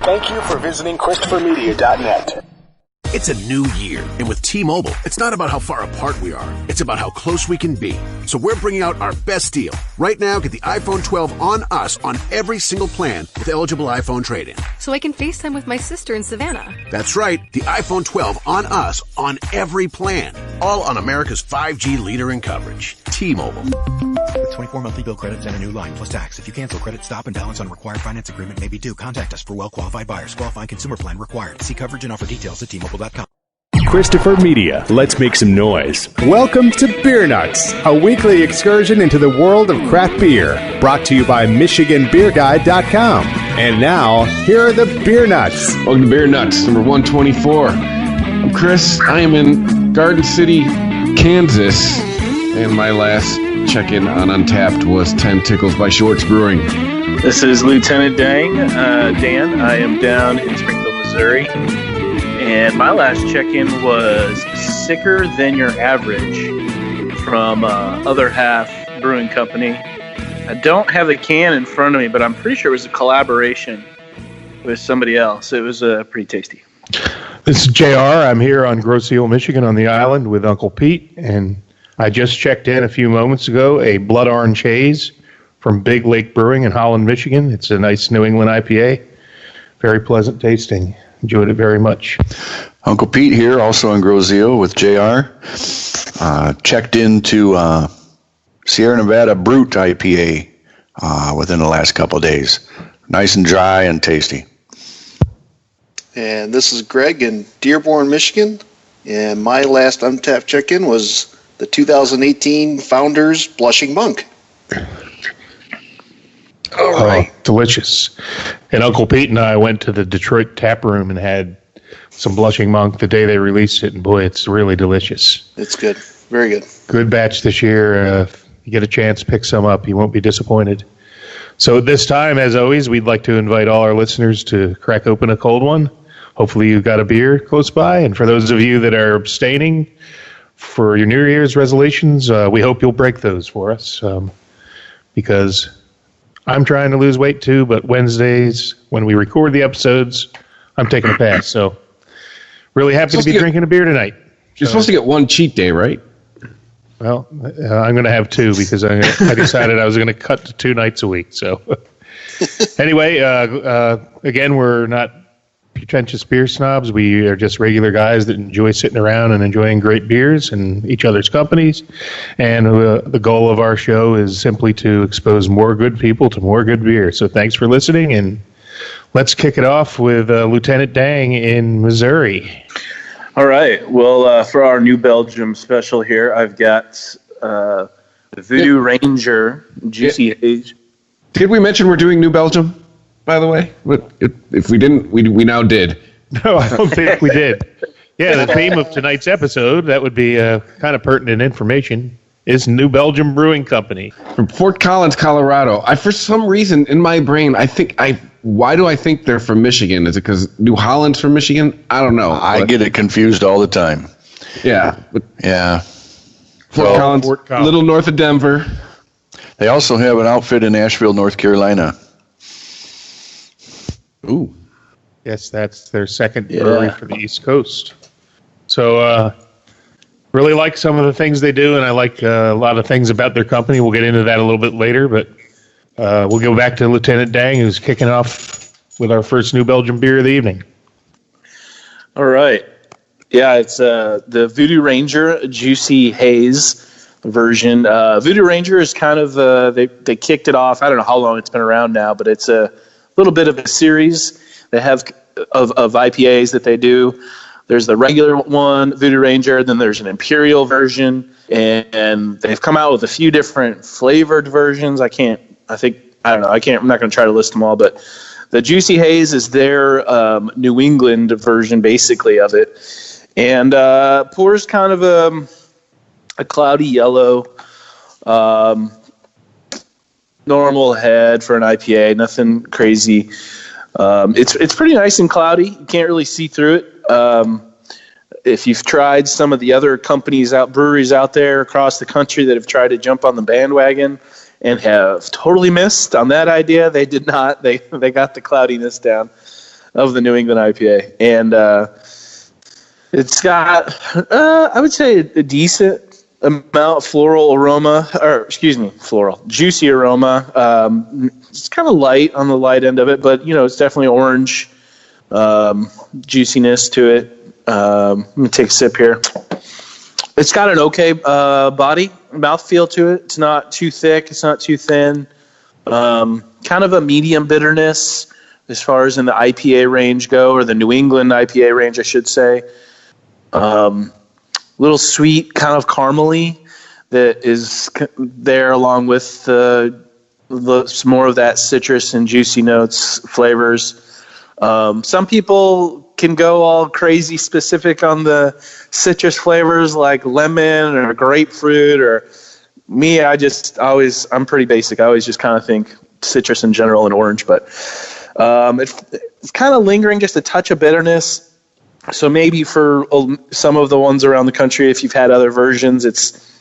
Thank you for visiting ChristopherMedia.net. It's a new year, and with T-Mobile, it's not about how far apart we are. It's about how close we can be. So we're bringing out our best deal. Right now, get the iPhone 12 on us on every single plan with eligible iPhone trade-in. So I can FaceTime with my sister in Savannah. That's right, the iPhone 12 on us on every plan. All on America's 5G leader in coverage. T-Mobile. With 24 monthly bill credits and a new line plus tax. If you cancel, credit stop and balance on required finance agreement may be due. Contact us for well-qualified buyers. Qualifying consumer plan required. See coverage and offer details at T-Mobile.com. Christopher Media, let's make some noise. Welcome to Beer Nuts, a weekly excursion into the world of craft beer. Brought to you by MichiganBeerGuide.com. And now, here are the Beer Nuts. Welcome to Beer Nuts, number 124. I'm Chris. I am in Garden City, Kansas. And my last check-in on Untapped was 10 Tickles by Schwartz Brewing. This is Lieutenant Dan. I am down in Springfield, Missouri. And my last check-in was Sicker Than Your Average from Other Half Brewing Company. I don't have the can in front of me, but I'm pretty sure it was a collaboration with somebody else. It was pretty tasty. This is JR. I'm here on Grosse Ile, Michigan on the island with Uncle Pete. And I just checked in a few moments ago, a Blood Orange Haze from Big Lake Brewing in Holland, Michigan. It's a nice New England IPA. Very pleasant tasting. Enjoyed it very much. Uncle Pete here, also on Grosse Ile with JR. Checked into Sierra Nevada Brute IPA within the last couple of days. Nice and dry and tasty. And this is Greg in Dearborn, Michigan. And my last Untapped check-in was the 2018 Founders Blushing Monk. All right. Delicious. And Uncle Pete and I went to the Detroit Tap Room and had some Blushing Monk the day they released it, and boy, it's really delicious. It's good. Very good. Good batch this year. If you get a chance, pick some up. You won't be disappointed. So at this time, as always, we'd like to invite all our listeners to crack open a cold one. Hopefully you've got a beer close by. And for those of you that are abstaining for your New Year's resolutions, we hope you'll break those for us because I'm trying to lose weight too, but Wednesdays, when we record the episodes, I'm taking a pass. So really happy to be drinking a beer tonight. You're supposed to get one cheat day, right? Well, I'm going to have two because I decided I was going to cut to 2 nights a week. So anyway, again, we're not pretentious beer snobs. We are just regular guys that enjoy sitting around and enjoying great beers and each other's companies. And the goal of our show is simply to expose more good people to more good beer. So thanks for listening, and let's kick it off with Lieutenant Dang in Missouri. All right. Well, for our New Belgium special here, I've got the Voodoo Ranger Juicy Haze. Did we mention we're doing New Belgium, by the way? But if we didn't, we now did. No, I don't think we did. Yeah, the theme of tonight's episode, that would be kind of pertinent information, is New Belgium Brewing Company. From Fort Collins, Colorado. For some reason, in my brain, why do I think they're from Michigan? Is it because New Holland's from Michigan? I don't know. I get it confused all the time. Yeah. Yeah. Fort Collins, a little north of Denver. They also have an outfit in Asheville, North Carolina. Ooh. Yes, that's their second brewery for the East Coast. So, really like some of the things they do, and I like a lot of things about their company. We'll get into that a little bit later, but we'll go back to Lieutenant Dang, who's kicking off with our first New Belgium beer of the evening. All right. Yeah, it's the Voodoo Ranger Juicy Haze version. Voodoo Ranger is kind of, they kicked it off. I don't know how long it's been around now, but it's a little bit of a series they have of IPAs that they do. There's the regular one, Voodoo Ranger, then there's an Imperial version, and they've come out with a few different flavored versions. I'm not going to try to list them all, but the Juicy Haze is their New England version, basically, of it. And pours kind of a cloudy yellow, normal head for an IPA, nothing crazy. It's pretty nice and cloudy. You can't really see through it. If you've tried some of the other breweries out there across the country that have tried to jump on the bandwagon and have totally missed on that idea, they did not. They got the cloudiness down. of the New England IPA, and it's got I would say a decent amount floral aroma, juicy aroma. It's kind of light on the light end of it, but it's definitely orange juiciness to it. Let me take a sip here. It's got an okay body, mouthfeel to it. It's not too thick. It's not too thin. Kind of a medium bitterness as far as in the IPA range go, or the New England IPA range, I should say. Little sweet, kind of caramely that is there, along with some more of that citrus and juicy notes, flavors. Some people can go all crazy specific on the citrus flavors like lemon or grapefruit, or me, I'm pretty basic. I always just kind of think citrus in general and orange, but it's kind of lingering, just a touch of bitterness. So maybe for some of the ones around the country, if you've had other versions, it's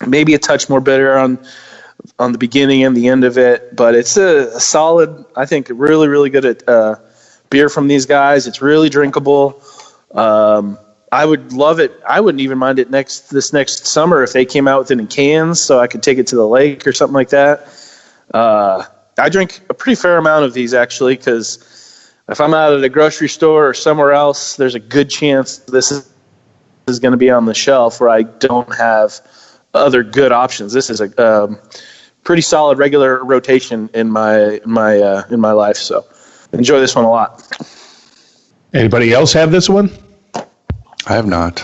maybe a touch more bitter on the beginning and the end of it, but it's a solid, I think, really, really good at beer from these guys. It's really drinkable. I would love it. I wouldn't even mind it this next summer if they came out with it in cans, so I could take it to the lake or something like that. I drink a pretty fair amount of these, actually, because if I'm out at a grocery store or somewhere else, there's a good chance this is going to be on the shelf where I don't have other good options. This is a pretty solid regular rotation in my life, so enjoy this one a lot. Anybody else have this one? I have not.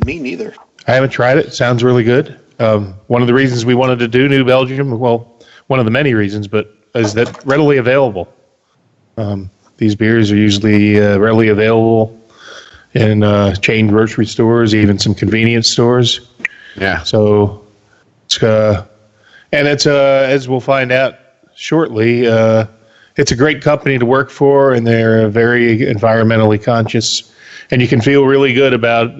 Me neither. I haven't tried it. It sounds really good. One of the reasons we wanted to do New Belgium, well, one of the many reasons, but is that readily available. These beers are usually readily available in chain grocery stores, even some convenience stores. Yeah. So, it's as we'll find out shortly, it's a great company to work for, and they're very environmentally conscious, and you can feel really good about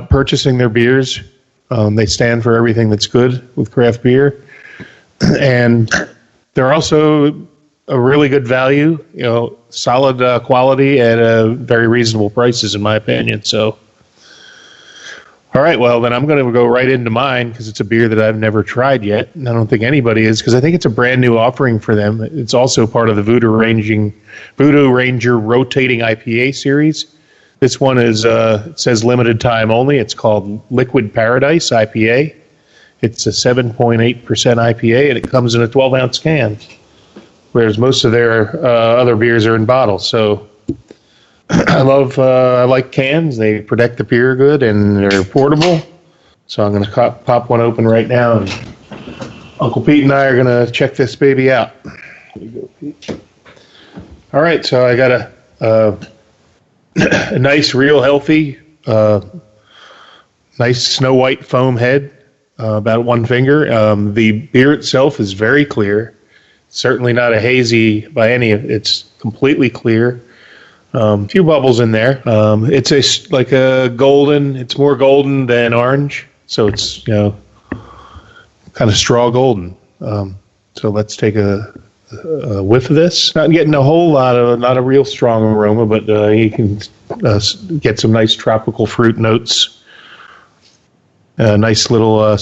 purchasing their beers. They stand for everything that's good with craft beer, and they're also a really good value, solid quality at very reasonable prices, in my opinion. So, all right, well, then I'm going to go right into mine because it's a beer that I've never tried yet, and I don't think anybody is, because I think it's a brand new offering for them. It's also part of the Voodoo Ranger Rotating IPA series. This one is it says limited time only. It's called Liquid Paradise IPA. It's a 7.8% IPA, and it comes in a 12-ounce can, whereas most of their other beers are in bottles. So I like cans. They protect the beer good, and they're portable. So I'm going to pop one open right now, and Uncle Pete and I are going to check this baby out. Here you go, Pete. All right, so I got a nice, real healthy, nice snow white foam head, about one finger. The beer itself is very clear. Certainly not a hazy by any of it. It's completely clear. A few bubbles in there. It's like a golden. It's more golden than orange, so it's kind of straw golden. So let's take a whiff of this. Not getting a whole lot of, not a real strong aroma, but you can get some nice tropical fruit notes. Nice little,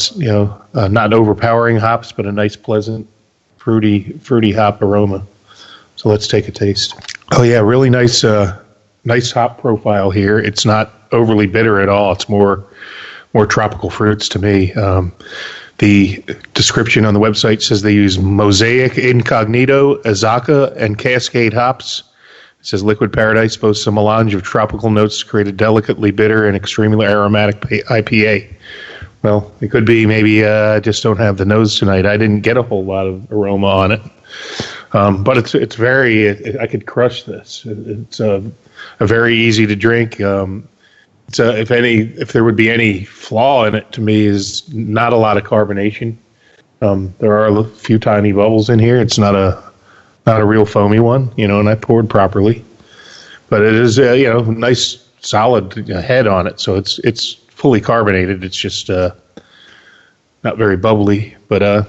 not overpowering hops, but a nice, pleasant, fruity hop aroma. So let's take a taste. Oh yeah, really nice hop profile here. It's not overly bitter at all. It's more tropical fruits to me. The description on the website says they use Mosaic, Incognito, Azaka, and Cascade hops. It says Liquid Paradise boasts a melange of tropical notes to create a delicately bitter and extremely aromatic IPA. Well, it could be maybe I just don't have the nose tonight. I didn't get a whole lot of aroma on it. But it's very, I could crush this. It's a very easy to drink. If there would be any flaw in it, to me, is not a lot of carbonation. There are a few tiny bubbles in here. It's not a real foamy one, and I poured properly. But it is nice solid head on it, so it's fully carbonated. It's just not very bubbly, but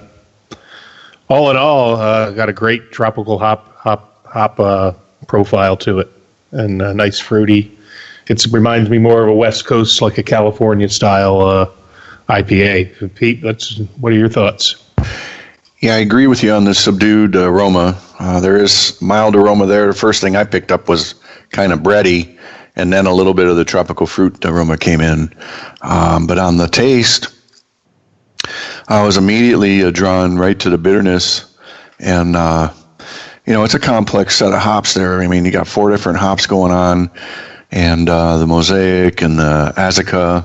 all in all, got a great tropical hop hop profile to it, and nice fruity. It reminds me more of a West Coast, like a California style IPA. Pete, what are your thoughts? Yeah, I agree with you on the subdued aroma. There is mild aroma there. The first thing I picked up was kind of bready, and then a little bit of the tropical fruit aroma came in. But on the taste, I was immediately drawn right to the bitterness. And, it's a complex set of hops there. I mean, you got 4 different hops going on, and the Mosaic and the Azacca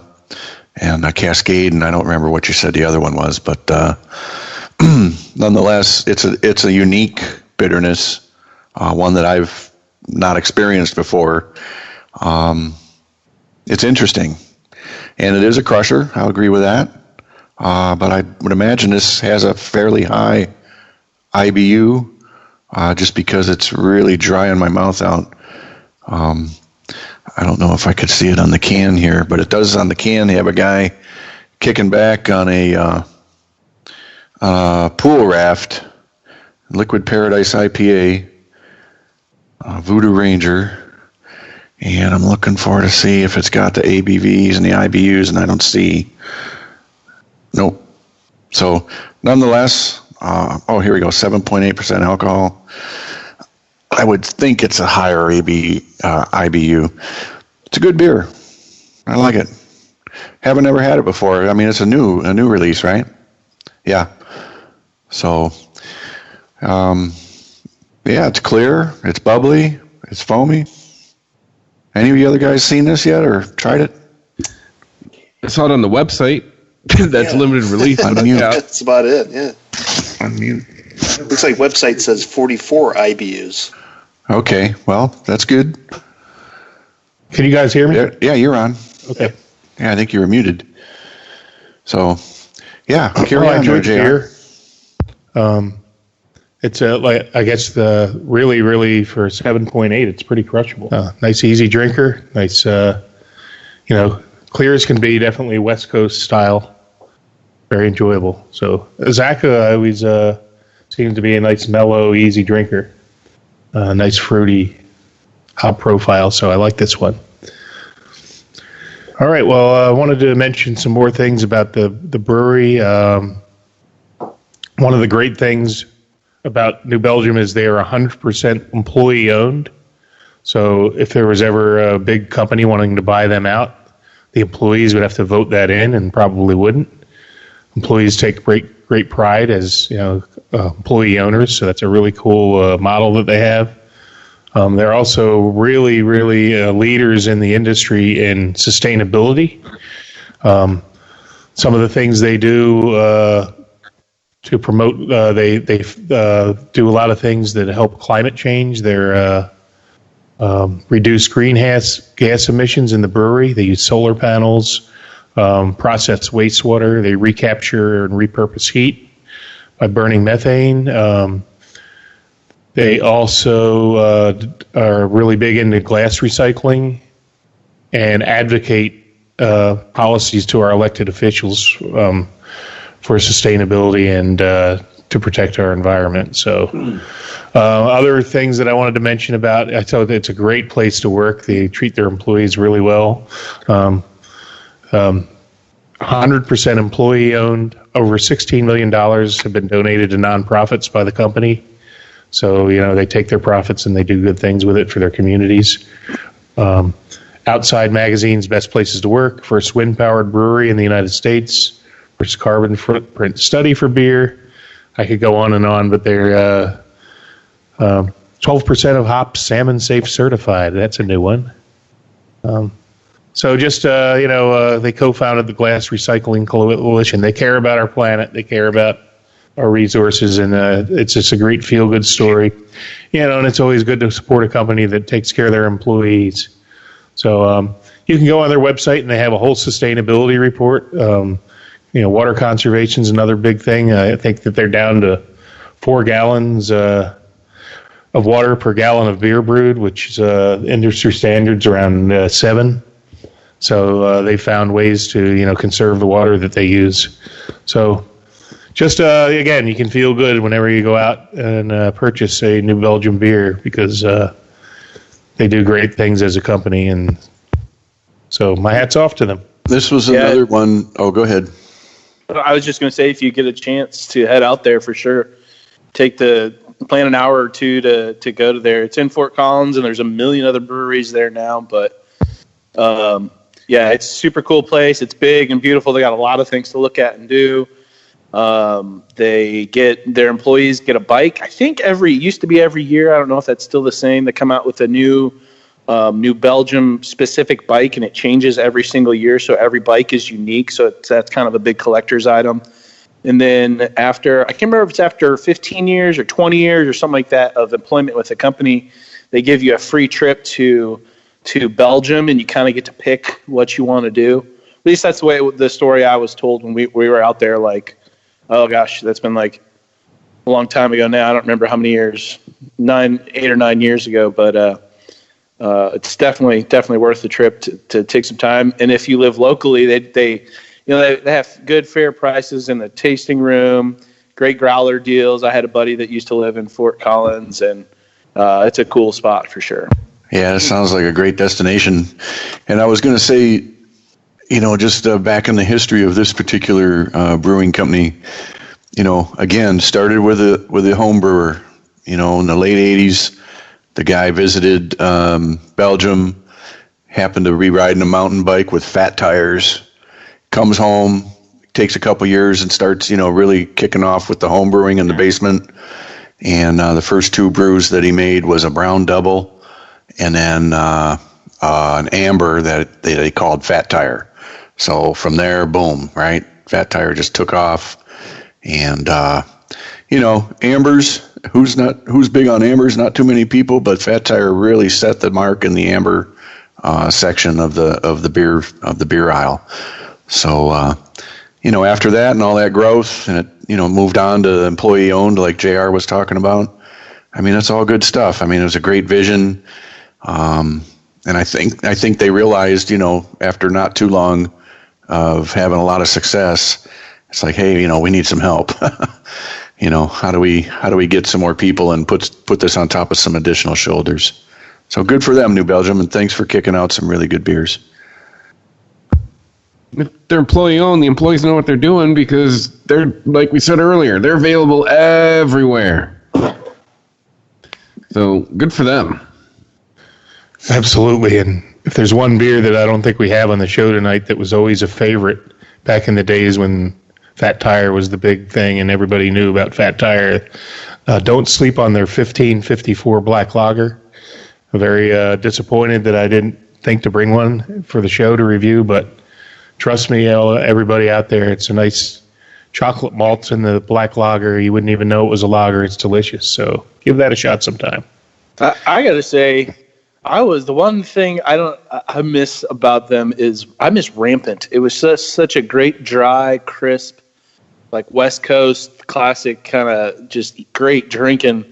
and the Cascade, and I don't remember what you said the other one was, but nonetheless, it's a unique bitterness, one that I've not experienced before. It's interesting, and it is a crusher. I'll agree with that. But I would imagine this has a fairly high IBU, just because it's really dry in my mouth out. I don't know if I could see it on the can here, but it does on the can have a guy kicking back on a pool raft, Liquid Paradise IPA, Voodoo Ranger, and I'm looking for to see if it's got the ABVs and the IBUs, and I don't see. Nope. So, nonetheless, here we go, 7.8% alcohol. I would think it's a higher IBU. It's a good beer. I like it. Haven't ever had it before. I mean, it's a new release, right? Yeah. So, it's clear. It's bubbly. It's foamy. Any of you other guys seen this yet or tried it? I saw it on the website. That's limited release. That's about it, yeah. Unmute. Looks like website says 44 IBUs. Okay, well, that's good. Can you guys hear me? Yeah, you're on. Okay. Yeah, I think you were muted. So, yeah, carry on, enjoyed JR. It's I guess really for 7.8, it's pretty crushable. Nice, easy drinker. Nice, clear as can be. Definitely West Coast style. Very enjoyable. So Azacca always seems to be a nice, mellow, easy drinker. Nice fruity hop profile. So I like this one. All right. Well, I wanted to mention some more things about the brewery. One of the great things about New Belgium is they are 100% employee owned. So if there was ever a big company wanting to buy them out, the employees would have to vote that in, and probably wouldn't. Employees take great pride as employee owners, so that's a really cool model that they have. They're also really leaders in the industry in sustainability. Some of the things they do to promote, they do a lot of things that help climate change. They're reduce greenhouse gas emissions in the brewery. They use solar panels, process wastewater. They recapture and repurpose heat by burning methane. They also are really big into glass recycling and advocate policies to our elected officials for sustainability and to protect our environment. So other things that I wanted to mention about, I thought it's a great place to work. They treat their employees really well. 100% employee owned. Over $16 million have been donated to nonprofits by the company. So, they take their profits and they do good things with it for their communities. Outside Magazine's Best Places to Work, first wind-powered brewery in the United States, first carbon footprint study for beer. I could go on and on, but they're 12% of hops salmon safe certified. That's a new one. So just, they co-founded the Glass Recycling Coalition. They care about our planet. They care about our resources, and it's just a great feel-good story. And it's always good to support a company that takes care of their employees. So you can go on their website, and they have a whole sustainability report. Water conservation is another big thing. I think that they're down to 4 gallons of water per gallon of beer brewed, which is industry standards around 7. So they found ways to, conserve the water that they use. So just again, you can feel good whenever you go out and purchase a New Belgium beer because they do great things as a company, and so my hat's off to them. This was another one. Oh, go ahead. I was just going to say, if you get a chance to head out there, for sure, plan an hour or two to go to there. It's in Fort Collins, and there's a million other breweries there now, but it's a super cool place. It's big and beautiful. They got a lot of things to look at and do. Their employees get a bike. I think it used to be every year. I don't know if that's still the same. They come out with a new Belgium specific bike, and it changes every single year. So every bike is unique. So that's kind of a big collector's item. And then I can't remember if it's after 15 years or 20 years or something like that of employment with a company, they give you a free trip to Belgium, and you kind of get to pick what you want to do. At least that's the story I was told when we were out there. Like, oh gosh, that's been like a long time ago now. I don't remember how many years, 8 or 9 years ago, but it's definitely worth the trip to take some time. And if you live locally, they have good, fair prices in the tasting room, great growler deals. I had a buddy that used to live in Fort Collins, and it's a cool spot for sure. Yeah, it sounds like a great destination. And I was going to say, just back in the history of this particular brewing company, again, started with a home brewer. In the late 80s, the guy visited Belgium, happened to be riding a mountain bike with fat tires, comes home, takes a couple years and starts, really kicking off with the home brewing in the basement. And the first 2 brews that he made was a brown double and then an amber that they called Fat Tire. So from there, boom, right? Fat Tire just took off. And, ambers, who's big on ambers? Not too many people, but Fat Tire really set the mark in the amber section of the beer aisle. So, after that and all that growth, and it, moved on to employee owned, like JR was talking about. I mean, that's all good stuff. I mean, it was a great vision. And I think they realized, after not too long of having a lot of success, it's like, hey, we need some help. How do we get some more people and put this on top of some additional shoulders? So good for them, New Belgium, and thanks for kicking out some really good beers. If they're employee owned, the employees know what they're doing because they're, like we said earlier, they're available everywhere. So good for them. Absolutely. And if there's one beer that I don't think we have on the show tonight that was always a favorite back in the days when Fat Tire was the big thing and everybody knew about Fat Tire, don't sleep on their 1554 Black Lager. I'm very disappointed that I didn't think to bring one for the show to review, but trust me, everybody out there, it's a nice chocolate malts in the Black Lager. You wouldn't even know it was a lager. It's delicious. So give that a shot sometime. I got to say, the one thing I miss about them is I miss Rampant. It was such a great, dry, crisp, like West Coast classic kind of just great drinking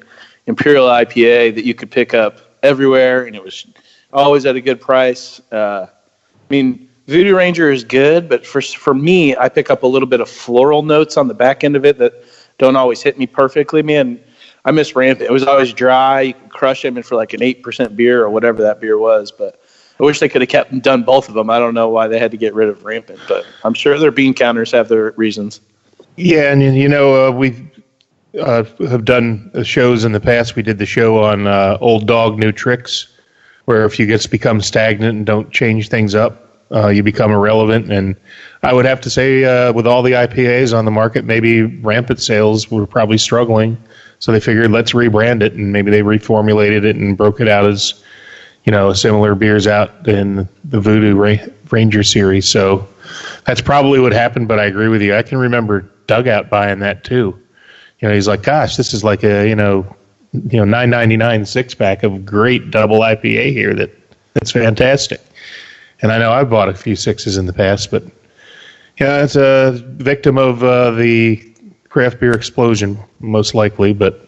Imperial IPA that you could pick up everywhere, and it was always at a good price. Voodoo Ranger is good, but for me, I pick up a little bit of floral notes on the back end of it that don't always hit me perfectly. Man, I miss Rampant. It was always dry. You could crush them in for like an 8% beer or whatever that beer was, but I wish they could have done both of them. I don't know why they had to get rid of Rampant, but I'm sure their bean counters have their reasons. Yeah, and we have done shows in the past. We did the show on Old Dog, New Tricks, where if you just become stagnant and don't change things up, you become irrelevant. And I would have to say, with all the IPAs on the market, maybe Rampant sales were probably struggling. So they figured, let's rebrand it, and maybe they reformulated it and broke it out as, similar beers out in the Voodoo Ranger series. So that's probably what happened, but I agree with you. I can remember Dugout buying that too. He's like, gosh, this is like a, $9.99 six-pack of great double IPA here that's fantastic. And I know I've bought a few sixes in the past, but it's a victim of the craft beer explosion, most likely. But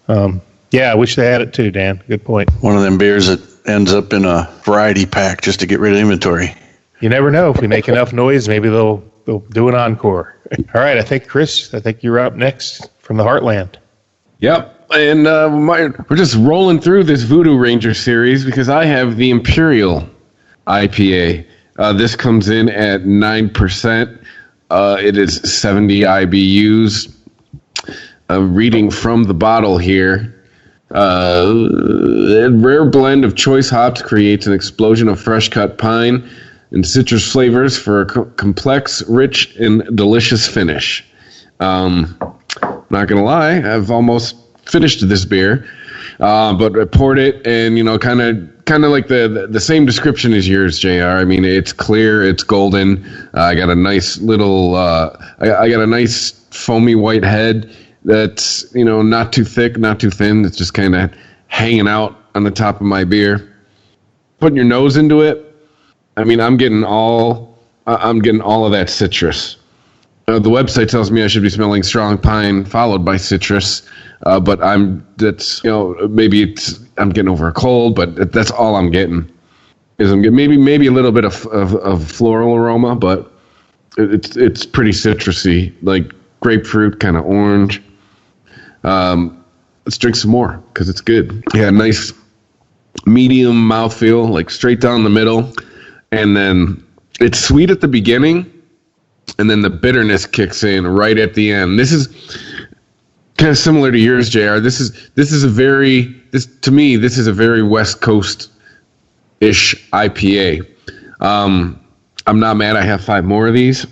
I wish they had it too, Dan. Good point. One of them beers that ends up in a variety pack just to get rid of inventory. You never know. If we make enough noise, maybe they'll do an encore. All right, I think you're up next from the Heartland. Yep, and we're just rolling through this Voodoo Ranger series because I have the Imperial IPA. This comes in at 9%. It is 70 IBUs. Reading from the bottle here, a rare blend of choice hops creates an explosion of fresh-cut pine and citrus flavors for a complex, rich, and delicious finish. Not gonna lie, I've almost finished this beer, but I poured it, and kind of like the same description as yours, JR. I mean, it's clear, it's golden. I got a nice little, I got a nice foamy white head that's not too thick, not too thin. It's just kind of hanging out on the top of my beer. Putting your nose into it, I mean, I'm getting all of that citrus. The website tells me I should be smelling strong pine followed by citrus, but maybe I'm getting over a cold, but that's all I'm getting. I'm getting maybe a little bit of floral aroma, but it's pretty citrusy, like grapefruit, kind of orange. Let's drink some more because it's good. Yeah, nice medium mouthfeel, like straight down the middle, and then it's sweet at the beginning. And then the bitterness kicks in right at the end. This is kind of similar to yours, JR. This is a very West Coast-ish IPA. I'm not mad I have 5 more of these.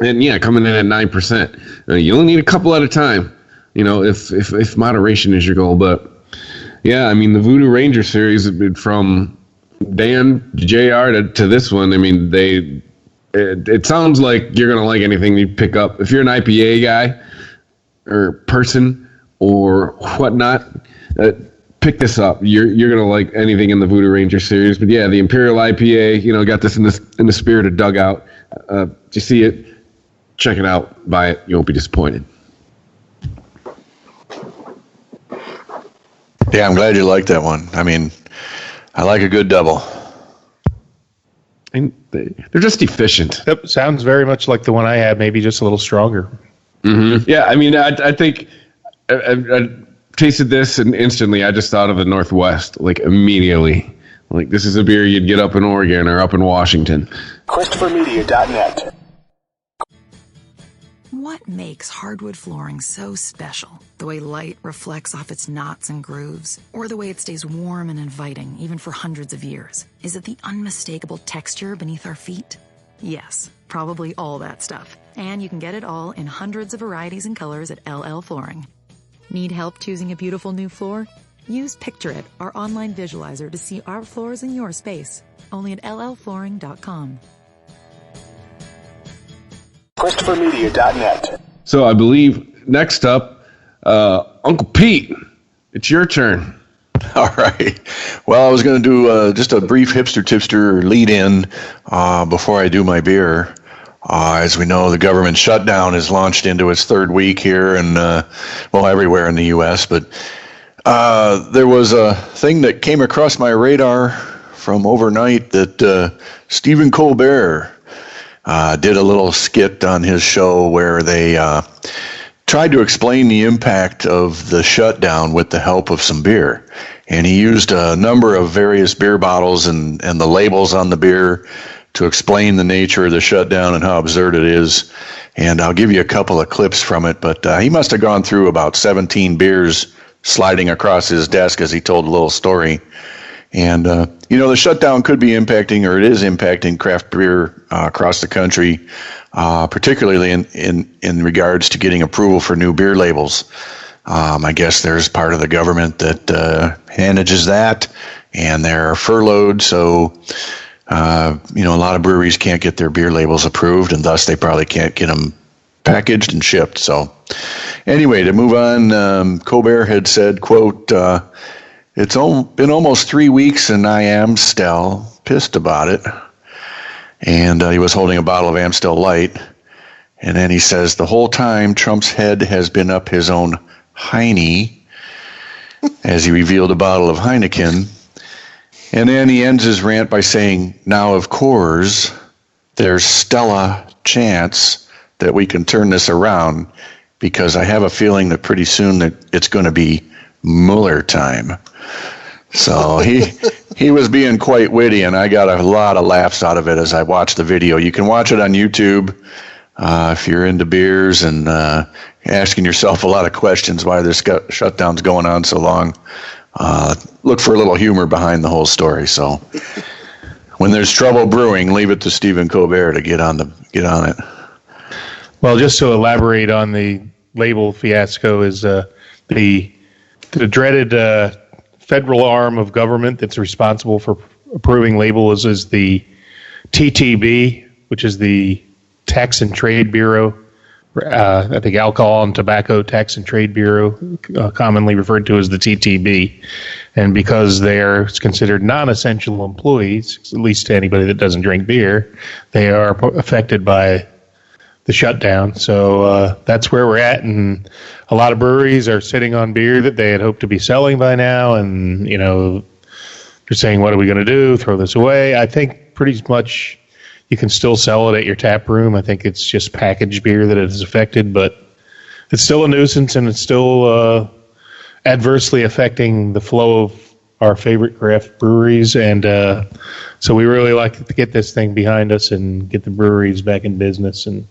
And yeah, coming in at 9%. You only need a couple at a time, if moderation is your goal. But yeah, I mean, the Voodoo Ranger series, from Dan, JR to this one, I mean, it sounds like you're going to like anything you pick up. If you're an IPA guy or person or whatnot, pick this up. You're going to like anything in the Voodoo Ranger series. But yeah, the Imperial IPA, got this in the spirit of Dugout. You see it, check it out, buy it. You won't be disappointed. Yeah, I'm glad you like that one. I mean, I like a good double. And they're just efficient. Yep, sounds very much like the one I had, maybe just a little stronger. Mm-hmm. Yeah, I mean, I think I tasted this and instantly I just thought of the Northwest, like immediately. Like this is a beer you'd get up in Oregon or up in Washington. ChristopherMedia.net. What makes hardwood flooring so special? The way light reflects off its knots and grooves? Or the way it stays warm and inviting, even for hundreds of years? Is it the unmistakable texture beneath our feet? Yes, probably all that stuff. And you can get it all in hundreds of varieties and colors at LL Flooring. Need help choosing a beautiful new floor? Use Picture It, our online visualizer, to see our floors in your space. Only at llflooring.com. ChristopherMedia.net. So I believe next up, Uncle Pete, it's your turn. All right. Well, I was going to do just a brief hipster-tipster lead-in before I do my beer. As we know, the government shutdown is launched into its 3rd week here and, everywhere in the U.S. But there was a thing that came across my radar from overnight that Stephen Colbert did a little skit on his show where they tried to explain the impact of the shutdown with the help of some beer. And he used a number of various beer bottles and the labels on the beer to explain the nature of the shutdown and how absurd it is. And I'll give you a couple of clips from it, but he must have gone through about 17 beers sliding across his desk as he told a little story. And, the shutdown could be impacting, or it is impacting, craft beer across the country, particularly in regards to getting approval for new beer labels. I guess there's part of the government that manages that, and they're furloughed, so, a lot of breweries can't get their beer labels approved, and thus they probably can't get them packaged and shipped. So anyway, to move on, Colbert had said, quote, it's been almost 3 weeks and I am still pissed about it. And he was holding a bottle of Amstel Light. And then he says, the whole time Trump's head has been up his own hiney, as he revealed a bottle of Heineken. And then he ends his rant by saying, now, of course, there's Stella chance that we can turn this around, because I have a feeling that pretty soon that it's going to be Mueller time. So he was being quite witty, and I got a lot of laughs out of it as I watched the video. You can watch it on YouTube if you're into beers and asking yourself a lot of questions why this shutdown's going on so long. Look for a little humor behind the whole story. So when there's trouble brewing, leave it to Stephen Colbert to get on it. Well, just to elaborate on the label fiasco, is the dreaded federal arm of government that's responsible for approving labels is the TTB, which is the Tax and Trade Bureau. I think Alcohol and Tobacco Tax and Trade Bureau, commonly referred to as the TTB. And because they're considered non-essential employees, at least to anybody that doesn't drink beer, they are affected by the shutdown. So that's where we're at, and a lot of breweries are sitting on beer that they had hoped to be selling by now, and they're saying, what are we going to do, throw this away? I think pretty much you can still sell it at your tap room. I think it's just packaged beer that it is affected, but it's still a nuisance, and it's still adversely affecting the flow of our favorite craft breweries, and so we really like to get this thing behind us and get the breweries back in business. And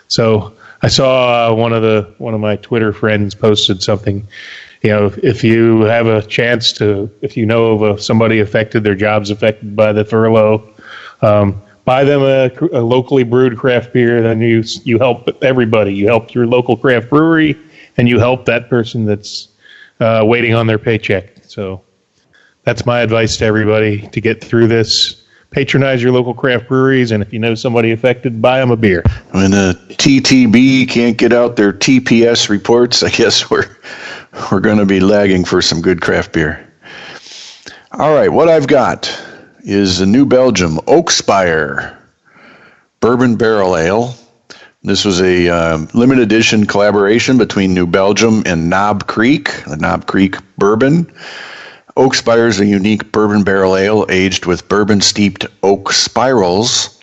so I saw one of my Twitter friends posted something. If you have a chance to, if you know of somebody affected, their job's affected by the furlough, buy them a locally brewed craft beer. Then you help everybody. You help your local craft brewery, and you help that person that's waiting on their paycheck. So that's my advice to everybody to get through this. Patronize your local craft breweries, and if you know somebody affected, buy them a beer. When the TTB can't get out their TPS reports, I guess we're going to be lagging for some good craft beer. All right, what I've got is a New Belgium Oakspire Bourbon Barrel Ale. This was a limited edition collaboration between New Belgium and Knob Creek, the Knob Creek Bourbon. Oakspire is a unique bourbon barrel ale aged with bourbon-steeped oak spirals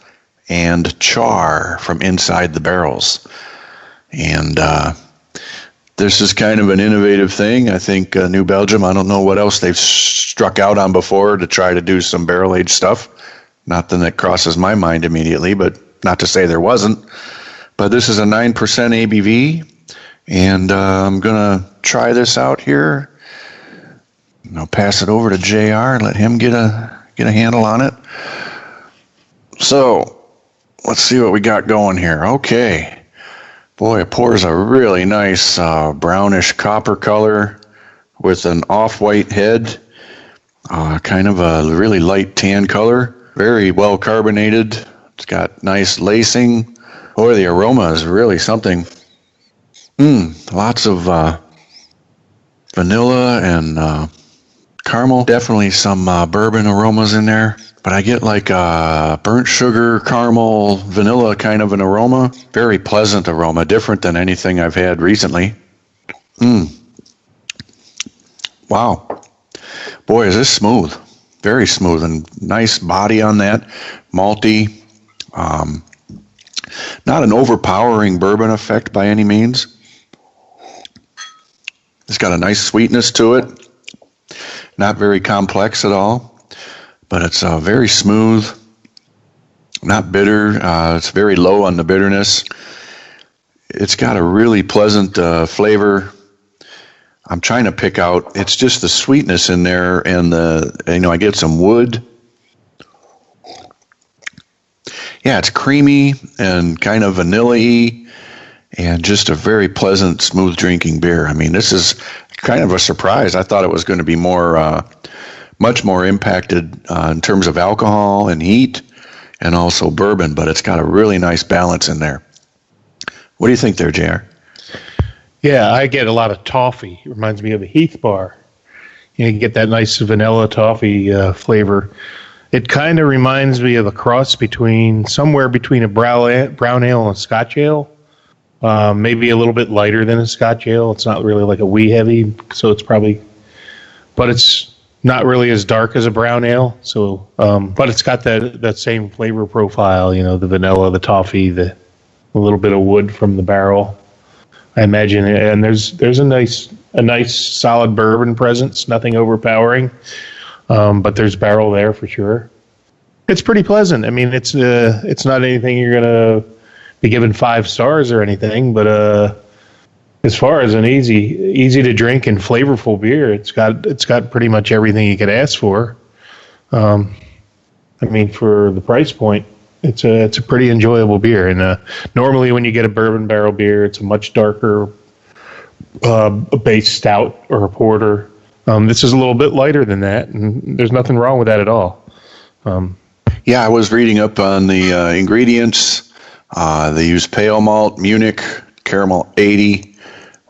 and char from inside the barrels. And this is kind of an innovative thing. I think New Belgium, I don't know what else they've struck out on before to try to do some barrel-aged stuff. Nothing that crosses my mind immediately, but not to say there wasn't. But this is a 9% ABV, and I'm going to try this out here. I'll pass it over to JR and let him get a handle on it. So let's see what we got going here. Okay. Boy, it pours a really nice brownish copper color with an off-white head, kind of a really light tan color. Very well carbonated. It's got nice lacing. Boy, the aroma is really something. Lots of vanilla and caramel. Definitely some bourbon aromas in there. But I get like burnt sugar, caramel, vanilla kind of an aroma. Very pleasant aroma, different than anything I've had recently. Wow. Boy, is this smooth. Very smooth and nice body on that. Malty. Not an overpowering bourbon effect by any means. It's got a nice sweetness to it. Not very complex at all, but it's very smooth, not bitter. It's very low on the bitterness. It's got a really pleasant flavor. I'm trying to pick out, it's just the sweetness in there, and I get some wood. Yeah, it's creamy and kind of vanilla-y, and just a very pleasant, smooth drinking beer. I mean, this is kind of a surprise. I thought it was going to be much more impacted in terms of alcohol and heat, and also bourbon, but it's got a really nice balance in there. What do you think there, JR? Yeah, I get a lot of toffee. It reminds me of a Heath bar. You get that nice vanilla toffee flavor. It kind of reminds me of a cross somewhere between a brown ale and a Scotch ale. Maybe a little bit lighter than a Scotch ale. It's not really like a wee heavy, so it's but it's not really as dark as a brown ale. So, but it's got that same flavor profile. The vanilla, the toffee, the a little bit of wood from the barrel, I imagine. And there's a nice solid bourbon presence, nothing overpowering, but there's barrel there for sure. It's pretty pleasant. I mean, it's not anything you're gonna be given 5 stars or anything, but as far as an easy to drink and flavorful beer, it's got pretty much everything you could ask for. I mean, for the price point, it's a pretty enjoyable beer. And normally, when you get a bourbon barrel beer, it's a much darker base stout or a porter. This is a little bit lighter than that, and there's nothing wrong with that at all. Yeah, I was reading up on the ingredients. They use pale malt, Munich, caramel 80.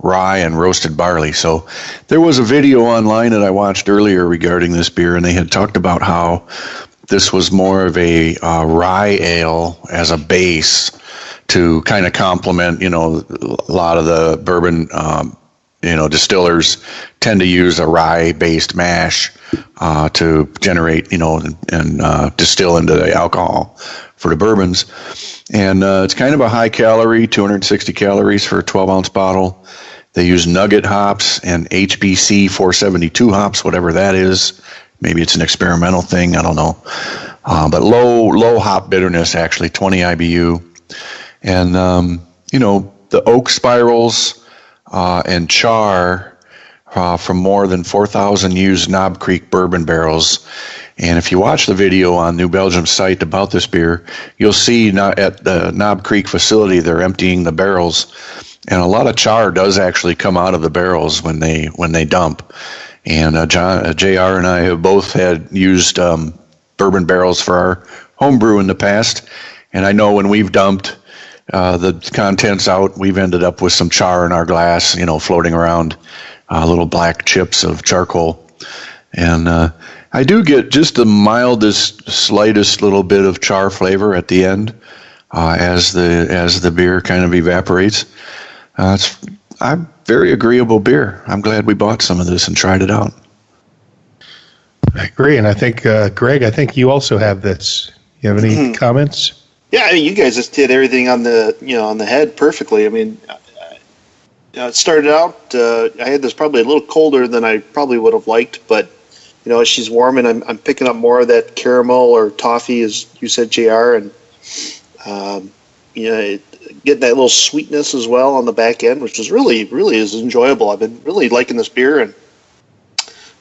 Rye and roasted barley. So there was a video online that I watched earlier regarding this beer, and they had talked about how this was more of a rye ale as a base to kind of complement, a lot of the bourbon, distillers tend to use a rye-based mash to generate, and distill into the alcohol for the bourbons. And it's kind of a high calorie, 260 calories for a 12-ounce bottle. They use nugget hops and HBC 472 hops, whatever that is. Maybe it's an experimental thing. I don't know. But low hop bitterness, actually, 20 IBU. And, the oak spirals and char from more than 4,000 used Knob Creek bourbon barrels. And if you watch the video on New Belgium's site about this beer, you'll see at the Knob Creek facility, they're emptying the barrels. And a lot of char does actually come out of the barrels when they dump. And JR and I have both had used bourbon barrels for our homebrew in the past. And I know when we've dumped the contents out, we've ended up with some char in our glass, floating around, little black chips of charcoal. And I do get just the mildest, slightest little bit of char flavor at the end as the beer kind of evaporates. It's a very agreeable beer. I'm glad we bought some of this and tried it out. I agree, and I think Greg, I think you also have this. You have any comments? Yeah, I mean, you guys just did everything on the head perfectly. I mean, it started out. I had this probably a little colder than I probably would have liked, but as she's warming, I'm picking up more of that caramel or toffee, as you said, JR, and getting that little sweetness as well on the back end, which is really is enjoyable. I've been really liking this beer, and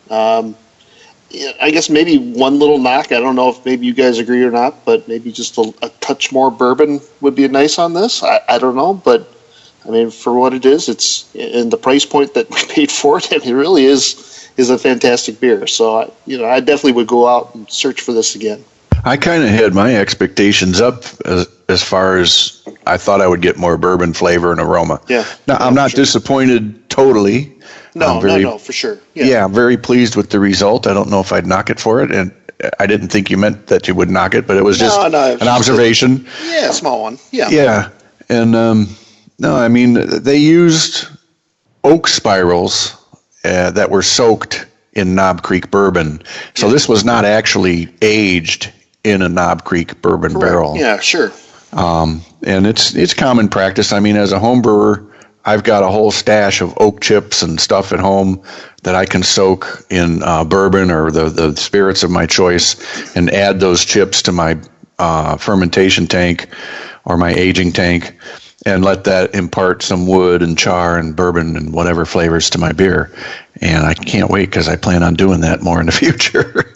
I guess maybe one little knock. I don't know if maybe you guys agree or not, but maybe just a touch more bourbon would be nice on this. I don't know, but I mean, for what it is, it's in the price point that we paid for it. It really is a fantastic beer. So I definitely would go out and search for this again. I kind of had my expectations up as far as I thought I would get more bourbon flavor and aroma. Yeah. Now, I'm not disappointed totally. No, for sure. Yeah, I'm very pleased with the result. I don't know if I'd knock it for it, and I didn't think you meant that you would knock it, but it was just an observation. A small one. Yeah. Yeah, and no, I mean, they used oak spirals that were soaked in Knob Creek bourbon. So this was not actually aged in a Knob Creek bourbon barrel. Yeah, sure. And it's common practice. I mean, as a home brewer, I've got a whole stash of oak chips and stuff at home that I can soak in bourbon or the spirits of my choice and add those chips to my fermentation tank or my aging tank and let that impart some wood and char and bourbon and whatever flavors to my beer. And I can't wait because I plan on doing that more in the future.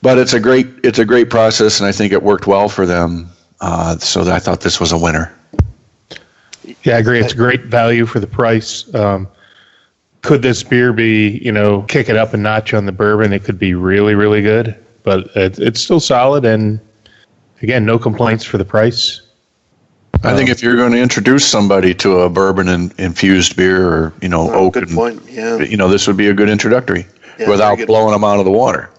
But it's a great process, and I think it worked well for them. So I thought this was a winner. Yeah, I agree. It's great value for the price. Could this beer be, kick it up a notch on the bourbon? It could be really, really good, but it's still solid. And again, no complaints for the price. I think if you're going to introduce somebody to a bourbon infused beer or, oak, good point. Yeah. This would be a good introductory without blowing them out of the water.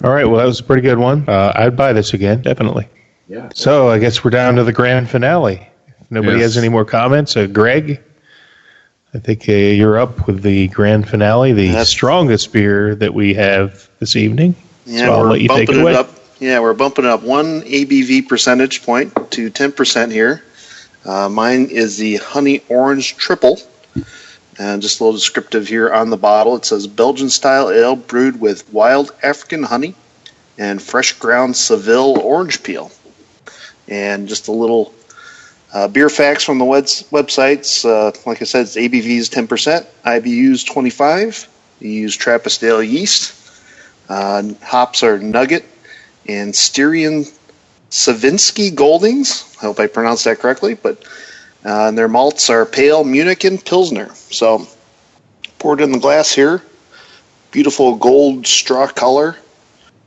All right. Well, that was a pretty good one. I'd buy this again, definitely. Yeah. So I guess we're down to the grand finale. If nobody has any more comments, Greg, I think you're up with the grand finale, the strongest beer that we have this evening. Yeah, so I'll let you take it away. Yeah, we're bumping up one ABV percentage point to 10% here. Mine is the Honey Orange Triple. And just a little descriptive here on the bottle. It says Belgian-style ale brewed with wild African honey and fresh ground Seville orange peel. And just a little beer facts from the websites. Like I said, its ABV is 10%, IBUs 25. You use Trappist ale yeast. Hops are Nugget and Styrian Savinsky Goldings. I hope I pronounced that correctly, but and their malts are Pale, Munich, and Pilsner. So poured in the glass here. Beautiful gold straw color.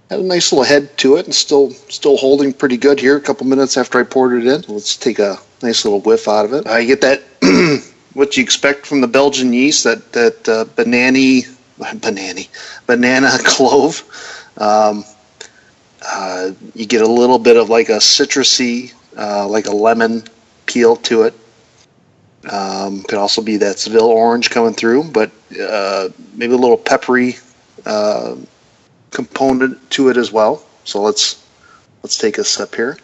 Had a nice little head to it and still holding pretty good here a couple minutes after I poured it in. Let's take a nice little whiff out of it. I get that what you expect from the Belgian yeast, that banana clove. You get a little bit of like a citrusy, like a lemon peel to it. Could also be that Seville orange coming through, but maybe a little peppery component to it as well. So let's take a sip here.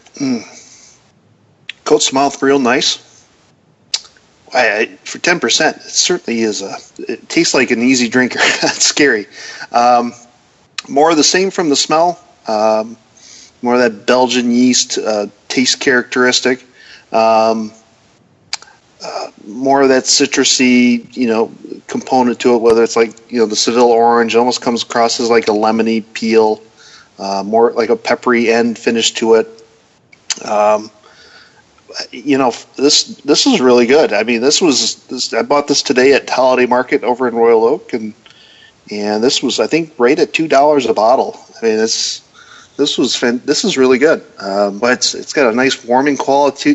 Coats the mouth real nice. For 10%, it certainly is it tastes like an easy drinker. That's scary. More of the same from the smell. More of that Belgian yeast taste characteristic. More of that citrusy, component to it, whether it's like, the Seville orange almost comes across as like a lemony peel, more like a peppery end finish to it. This is really good. I mean, I bought this today at Holiday Market over in Royal Oak, and this was, I think, right at $2 a bottle. I mean, this is really good. But it's got a nice warming quality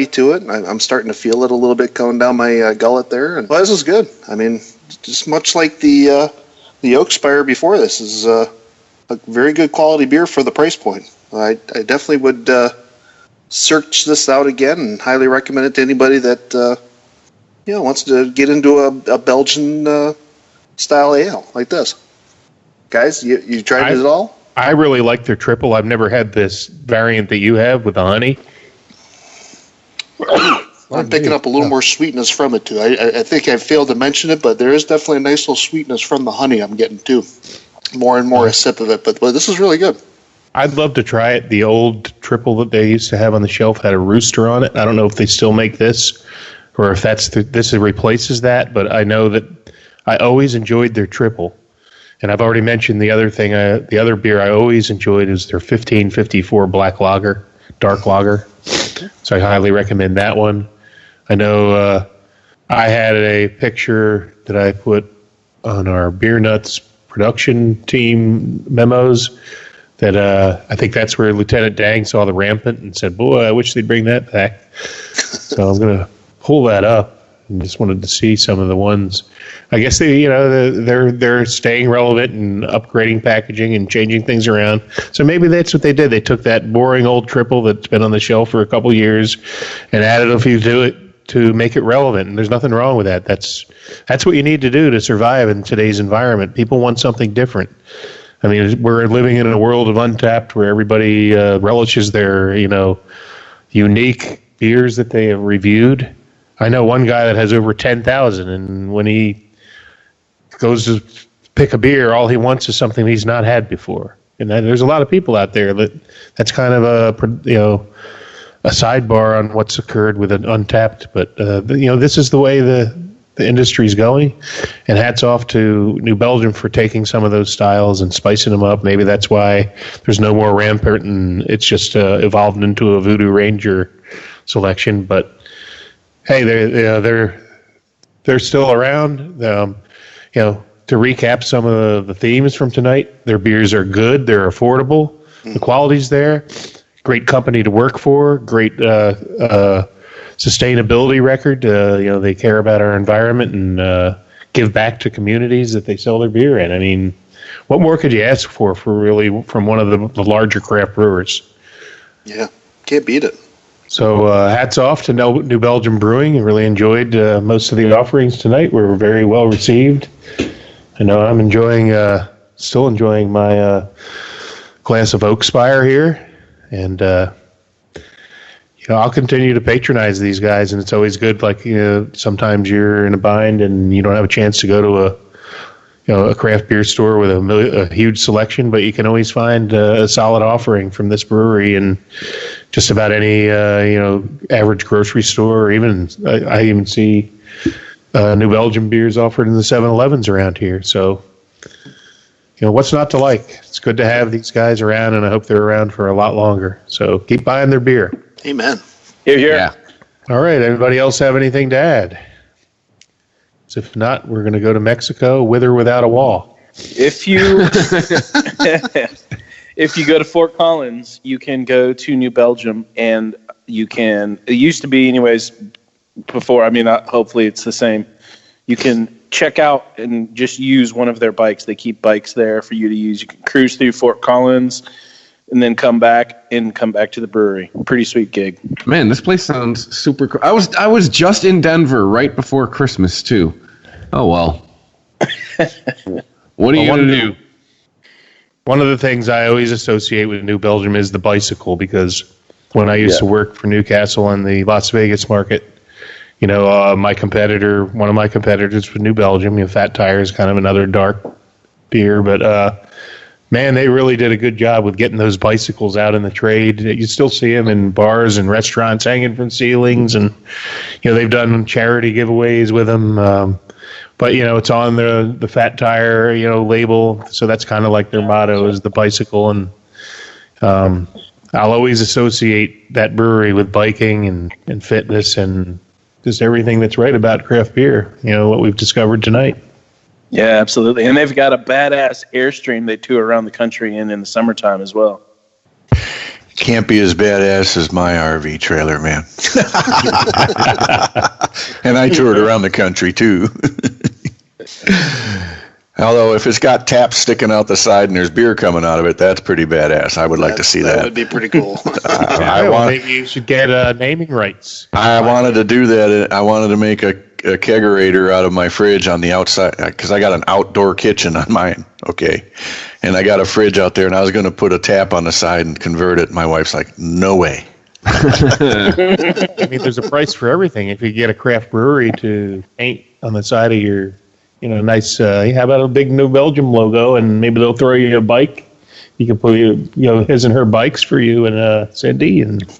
to it. I'm starting to feel it a little bit going down my gullet there. And this is good. I mean, just much like the Oak Spire before this is a very good quality beer for the price point. I definitely would search this out again and highly recommend it to anybody that wants to get into a Belgian style ale like this. Guys, you tried it at all? I really like their triple. I've never had this variant that you have with the honey. I'm picking up a little more sweetness from it too. I think I failed to mention it, but there is definitely a nice little sweetness from the honey I'm getting too. More and more a sip of it, but this is really good. I'd love to try it. The old triple that they used to have on the shelf had a rooster on it. I don't know if they still make this or if this replaces that, but I know that I always enjoyed their triple. And I've already mentioned the other thing. The other beer I always enjoyed is their 1554 black lager, dark lager. So I highly recommend that one. I know I had a picture that I put on our Beer Nuts production team memos that I think that's where Lieutenant Dang saw the Rampant and said, boy, I wish they'd bring that back. So I'm going to pull that up. And just wanted to see some of the ones. I guess they're staying relevant and upgrading packaging and changing things around. So maybe that's what they did. They took that boring old triple that's been on the shelf for a couple of years and added a few to it to make it relevant. And there's nothing wrong with that. That's what you need to do to survive in today's environment. People want something different. I mean, we're living in a world of Untapped where everybody relishes their unique beers that they have reviewed. I know one guy that has over 10,000, and when he goes to pick a beer, all he wants is something he's not had before. And there's a lot of people out there that's kind of a sidebar on what's occurred with an Untapped. But this is the way the industry's going. And hats off to New Belgium for taking some of those styles and spicing them up. Maybe that's why there's no more Rampart, and it's just evolved into a Voodoo Ranger selection. But hey, they're still around. To recap some of the themes from tonight, their beers are good. They're affordable. The quality's there. Great company to work for. Great sustainability record. They care about our environment and give back to communities that they sell their beer in. I mean, what more could you ask for really from one of the larger craft brewers? Yeah, can't beat it. So hats off to New Belgium Brewing. I really enjoyed most of the offerings tonight. We were very well received. I know I'm still enjoying my glass of Oakspire here, and I'll continue to patronize these guys, and it's always good. Like, sometimes you're in a bind and you don't have a chance to go to a craft beer store with a huge selection, but you can always find a solid offering from this brewery in just about any average grocery store, or even I even see New Belgium beers offered in the 7-Elevens around here. So, what's not to like? It's good to have these guys around, and I hope they're around for a lot longer. So keep buying their beer. Amen. Here. Yeah. All right. Anybody else have anything to add? So if not, we're going to go to Mexico with or without a wall. If you if you go to Fort Collins, you can go to New Belgium, and you can. It used to be, anyways, before. I mean, hopefully it's the same. You can check out and just use one of their bikes. They keep bikes there for you to use. You can cruise through Fort Collins and then come back to the brewery. Pretty sweet gig. Man, this place sounds super cool. I was just in Denver right before Christmas too. Oh well. What are you gonna do? One of the things I always associate with New Belgium is the bicycle, because when I used to work for Newcastle on the Las Vegas market, one of my competitors was New Belgium. Fat Tire is kind of another dark beer, but man, they really did a good job with getting those bicycles out in the trade. You still see them in bars and restaurants hanging from ceilings, and they've done charity giveaways with them. But it's on the Fat Tire label, so that's kind of like their motto is the bicycle. And I'll always associate that brewery with biking and fitness and just everything that's right about craft beer. What we've discovered tonight. Yeah, absolutely. And they've got a badass Airstream they tour around the country in the summertime as well. Can't be as badass as my RV trailer, man. And I toured around the country too. Although if it's got taps sticking out the side and there's beer coming out of it, that's pretty badass. I would like to see that. That would be pretty cool. Maybe you should get naming rights. I wanted to do that. I wanted to make a kegerator out of my fridge on the outside, because I got an outdoor kitchen on mine. Okay. And I got a fridge out there, and I was going to put a tap on the side and convert it. My wife's like, no way. I mean, there's a price for everything. If you get a craft brewery to paint on the side of your, nice, how about a big New Belgium logo, and maybe they'll throw you a bike. You can put, his and her bikes for you and Cindy, and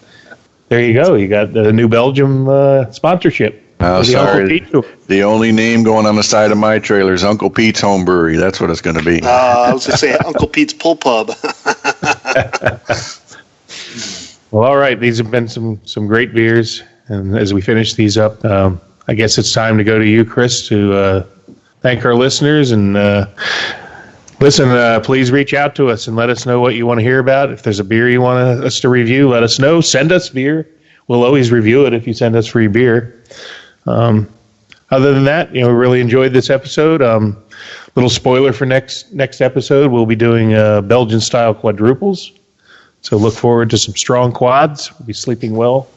there you go. You got the New Belgium sponsorship. Oh, sorry. The only name going on the side of my trailer is Uncle Pete's Home Brewery. That's what it's going to be. I was going to say Uncle Pete's Pull Pub. Well, all right. These have been some great beers. And as we finish these up, I guess it's time to go to you, Chris, to thank our listeners. And listen, please reach out to us and let us know what you want to hear about. If there's a beer you want us to review, let us know. Send us beer. We'll always review it if you send us free beer. Other than that, we really enjoyed this episode. Little spoiler for next episode, we'll be doing Belgian style quadruples. So look forward to some strong quads. We'll be sleeping well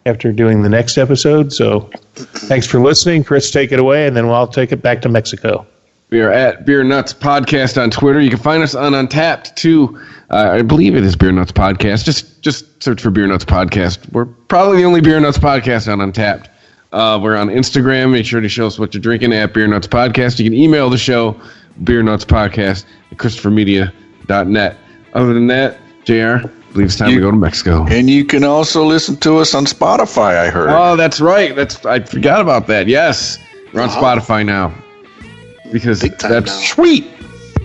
after doing the next episode. So thanks for listening. Chris, take it away, and then I'll take it back to Mexico. We are at Beer Nuts Podcast on Twitter. You can find us on Untappd too. I believe it is Beer Nuts Podcast. Just search for Beer Nuts Podcast. We're probably the only Beer Nuts Podcast on Untappd. We're on Instagram. Make sure to show us what you're drinking at Beer Nuts Podcast. You can email the show, beernutspodcast@christophermedia.net. Other than that, JR, I believe it's time to go to Mexico. And you can also listen to us on Spotify, I heard. Oh, that's right. I forgot about that. Yes, we're on Spotify now. Because that's sweet.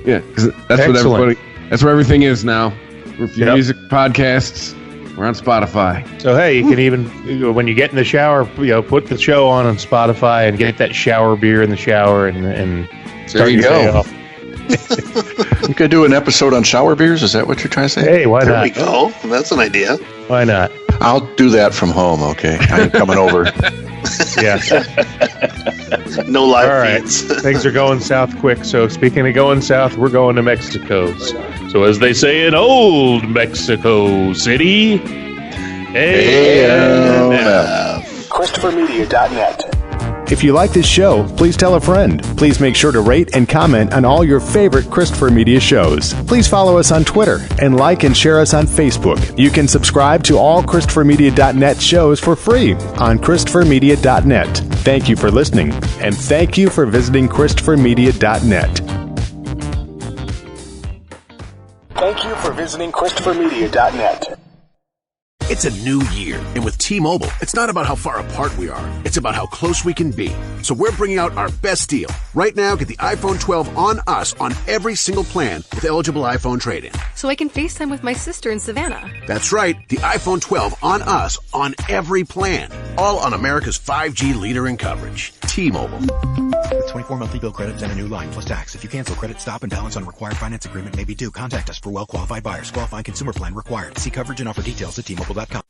Yeah, because that's where everything is now. Review music podcasts. We're on Spotify. So hey, you can even, when you get in the shower, put the show on Spotify and get that shower beer in the shower and there you go. You could do an episode on shower beers. Is that what you're trying to say? Hey, why not? There we go. That's an idea. Why not? I'll do that from home. Okay, I ain't coming over. Yes. No live feeds. Things are going south quick. So speaking of going south, we're going to Mexico. So as they say in old Mexico City, ChristopherMedia.net. If you like this show, please tell a friend. Please make sure to rate and comment on all your favorite Christopher Media shows. Please follow us on Twitter and like and share us on Facebook. You can subscribe to all ChristopherMedia.net shows for free on ChristopherMedia.net. Thank you for listening, and thank you for visiting ChristopherMedia.net. Thank you for visiting ChristopherMedia.net. It's a new year, and with T-Mobile, it's not about how far apart we are. It's about how close we can be. So we're bringing out our best deal. Right now, get the iPhone 12 on us on every single plan with eligible iPhone trade-in. So I can FaceTime with my sister in Savannah. That's right, the iPhone 12 on us on every plan. All on America's 5G leader in coverage. T-Mobile. With 24 monthly bill credits and a new line plus tax. If you cancel, credit stop and balance on required finance agreement may be due. Contact us for well-qualified buyers. Qualifying consumer plan required. See coverage and offer details at T-Mobile.com.